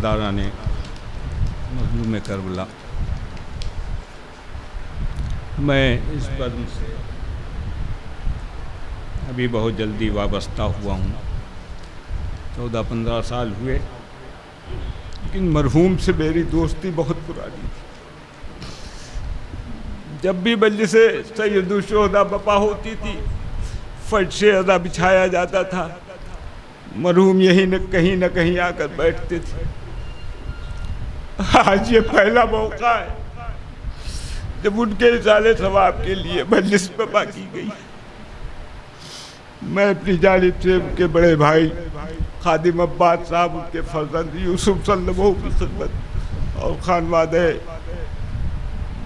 برادران مظلوم کربلا، میں اس بزم سے ابھی بہت جلدی وابستہ ہوا ہوں، 14-15 سال ہوئے، لیکن مرحوم سے میری دوستی بہت پرانی تھی۔ جب بھی مجلس سید الشہداء بپا ہوتی تھی، فرش ادا بچھایا جاتا تھا، مرحوم یہی نہ کہیں آ کر بیٹھتے تھے۔ آج یہ پہلا موقع ہے جب ان کے اصالِ ثواب کے لیے مجلس بپا کی گئی۔ میں اپنی جانب سے ان کے بڑے بھائی خادم عباس صاحب، ان کے فرزند یوسف سلمہ کی خدمت اور خانوادہ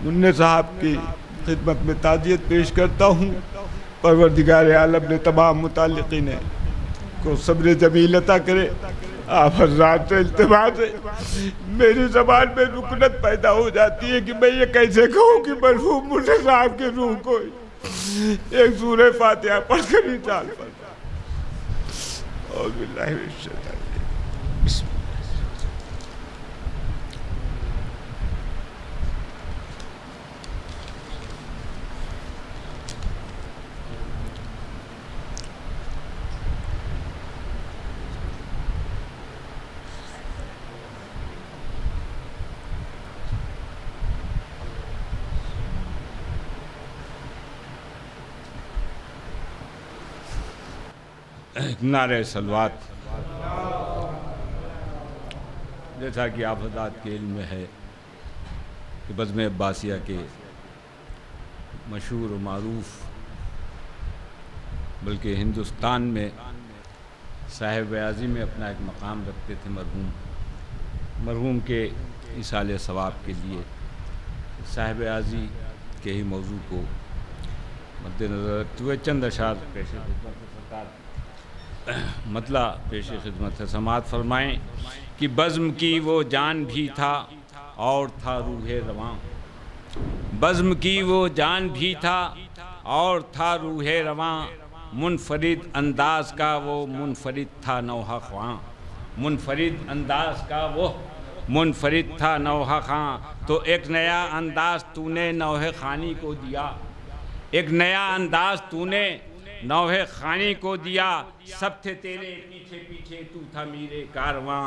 منع صاحب کی خدمت میں تعزیت پیش کرتا ہوں۔ پروردگار عالم نے تمام متعلقین کو صبر جمیل عطا کرے۔ آپ حضرات سے التماس ہے، میری زبان میں رکنت پیدا ہو جاتی ہے کہ میں یہ کیسے کہوں کہ مرحوم منع صاحب کی روح کو ایک سورہ فاتحہ پڑھ کر ہی چال پڑ۔ اعوذ باللہ من الشیطان الرجیم، بسم اللہ۔ نعرہ صلوات۔ جیسا کہ آپ حضرات کے علم میں ہے کہ بزم عباسیہ کے مشہور و معروف، بلکہ ہندوستان میں صاحب اعظم میں اپنا ایک مقام رکھتے تھے مرحوم کے ایصال ثواب کے لیے صاحب اعظم کے ہی موضوع کو مد نظر رکھتے ہوئے چند اشعار پیش خدمت سرکار مطلع پیش خدمت ہے۔ سماعت فرمائیں کہ بزم کی وہ جان بھی تھا اور تھا روح رواں، بزم کی وہ جان بھی تھا اور تھا روح رواں، منفرد انداز کا وہ منفرد تھا نوحہ خواں، منفرد انداز کا وہ منفرد تھا نوحہ خواں۔ تو ایک نیا انداز تو نے نوحہ خوانی کو دیا، ایک نیا انداز تو نے نوحہ خوانی کو دیا، سب تھے تیرے پیچھے پیچھے تو تھا میرے کارواں،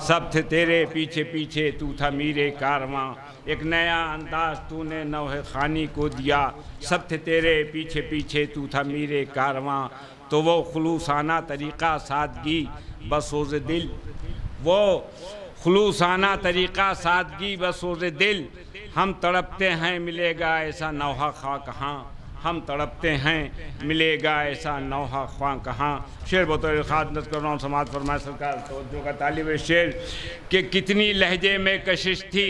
سب تھے تیرے پیچھے پیچھے تو تھا میرے کارواں۔ ایک نیا انداز تو نے نوحہ خوانی کو دیا، سب تھے تیرے پیچھے پیچھے تو تھا میرے کارواں۔ تو وہ خلوصانہ طریقہ سادگی بسوز دل، وہ خلوصانہ طریقہ سادگی بسوز دل، ہم تڑپتے ہیں ملے گا ایسا نوحہ خواں کہاں، ہم تڑپتے ہیں ملے گا ایسا نوحہ خواں کہاں۔ شعر بطور خاص نظر کر رہا ہوں، سماعت فرمائے سرکار توجہ کا طالب شعر کہ کتنی لہجے میں کشش تھی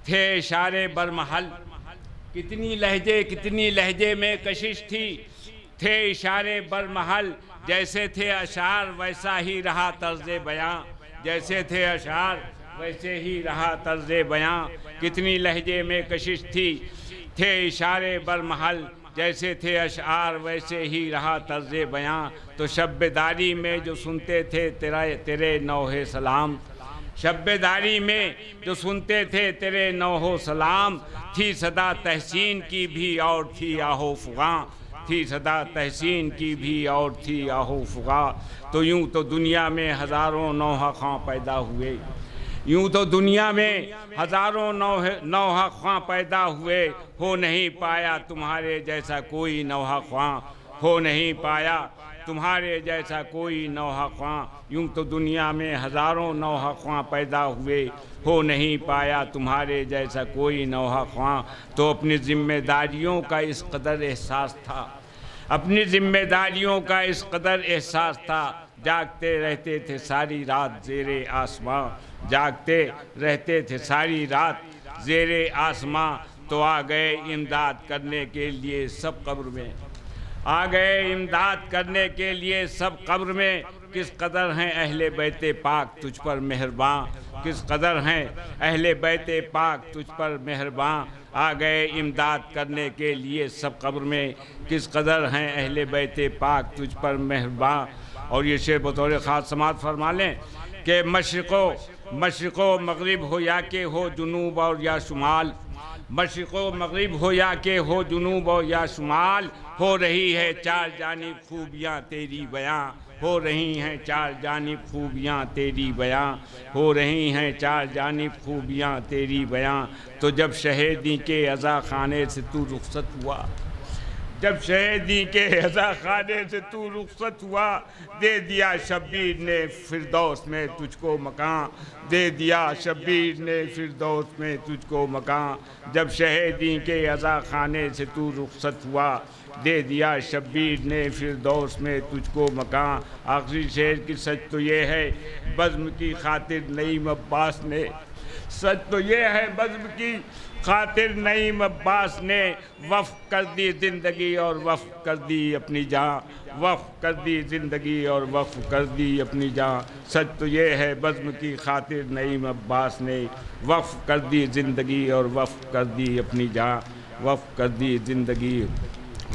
تھے اشارے برمحل، کتنی لہجے میں کشش تھی تھے اشارے برمحل، جیسے تھے اشعار ویسا ہی رہا طرز بیاں، جیسے تھے اشعار ویسے ہی رہا طرز بیاں۔ کتنی لہجے میں کشش تھے اشارے برمحل، جیسے تھے اشعار ویسے ہی رہا طرز بیاں۔ تو شب بیداری میں جو سنتے تھے تیرے نوحہ سلام، شب بیداری میں جو سنتے تھے تیرے نوحہ سلام، تھی صدا تحسین کی بھی اور تھی آہو فغاں، تھی صدا تحسین کی بھی اور تھی آہو فغاں۔ تو یوں تو دنیا میں ہزاروں نوحہ خواں پیدا ہوئے، یوں تو دنیا میں ہزاروں نوحہ خواں پیدا ہوئے، ہو نہیں پایا تمہارے جیسا کوئی نوحہ خواں، ہو نہیں پایا تمہارے جیسا کوئی نوحہ خواں۔ یوں تو دنیا میں ہزاروں نوحہ خواں پیدا ہوئے، ہو نہیں پایا تمہارے جیسا کوئی نوحہ خواں۔ تو اپنی ذمہ داریوں کا اس قدر احساس تھا، اپنی ذمہ داریوں کا اس قدر احساس تھا، جاگتے رہتے تھے ساری رات زیر آسماں، جاگتے رہتے تھے ساری رات زیر آسماں۔ تو آ گئے امداد کرنے کے لیے سب قبر میں، آ گئے امداد کرنے کے لیے سب قبر میں، کس قدر ہیں اہل بیت پاک تجھ پر مہرباں، کس قدر ہیں اہل بیت پاک تجھ پر مہرباں۔ آ گئے امداد کرنے کے لیے سب قبر میں، کس قدر ہیں اہل بیت پاک تجھ پر مہرباں۔ اور یہ شعر بطور خاص سماعت فرما لیں کہ مشرق و مغرب ہو یا کہ ہو جنوب اور یا شمال، مشرق و مغرب ہو یا کہ ہو جنوب اور یا شمال، ہو رہی ہے چار جانب خوبیاں تیری بیاں، ہو رہی ہیں چار جانب خوبیاں تیری بیاں، ہو رہی ہیں چار جانب خوبیاں تیری بیاں۔ تو جب شہیدی کے عزا خانے سے تو رخصت ہوا، جب شہیدی کے عزا خانے سے تو رخصت ہوا، دے دیا شبیر نے فردوس میں تجھ کو مکان، دے دیا شبیر نے فردوس میں تجھ کو مکان۔ جب شہیدی کے عزا خانے سے تو رخصت ہوا، دے دیا شبیر نے فردوس میں تجھ کو مکان۔ آخری شعر کی سچ تو یہ ہے بزم کی خاطر نعیم عباس نے، سچ تو یہ ہے بزم کی خاطر نعیم عباس نے وقف کر دی زندگی اور وقف کر دی اپنی جان، وقف کر دی زندگی اور وقف کر دی اپنی جان۔ سچ تو یہ ہے بزم کی خاطر نعیم عباس نے وقف کر دی زندگی اور وقف کر دی اپنی جان، وقف کر دی زندگی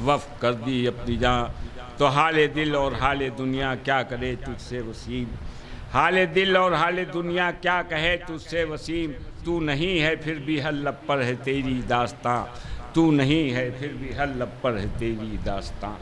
وقف کر دی اپنی جان۔ تو حال دل اور حال دنیا کیا کرے تجھ سے وسیم، حال دل اور حال دنیا کیا کہے تجھ سے وسیم۔ تو نہیں ہے پھر بھی ہر لب پر ہے تیری داستاں، تو نہیں ہے پھر بھی ہر لب پر ہے تیری داستاں۔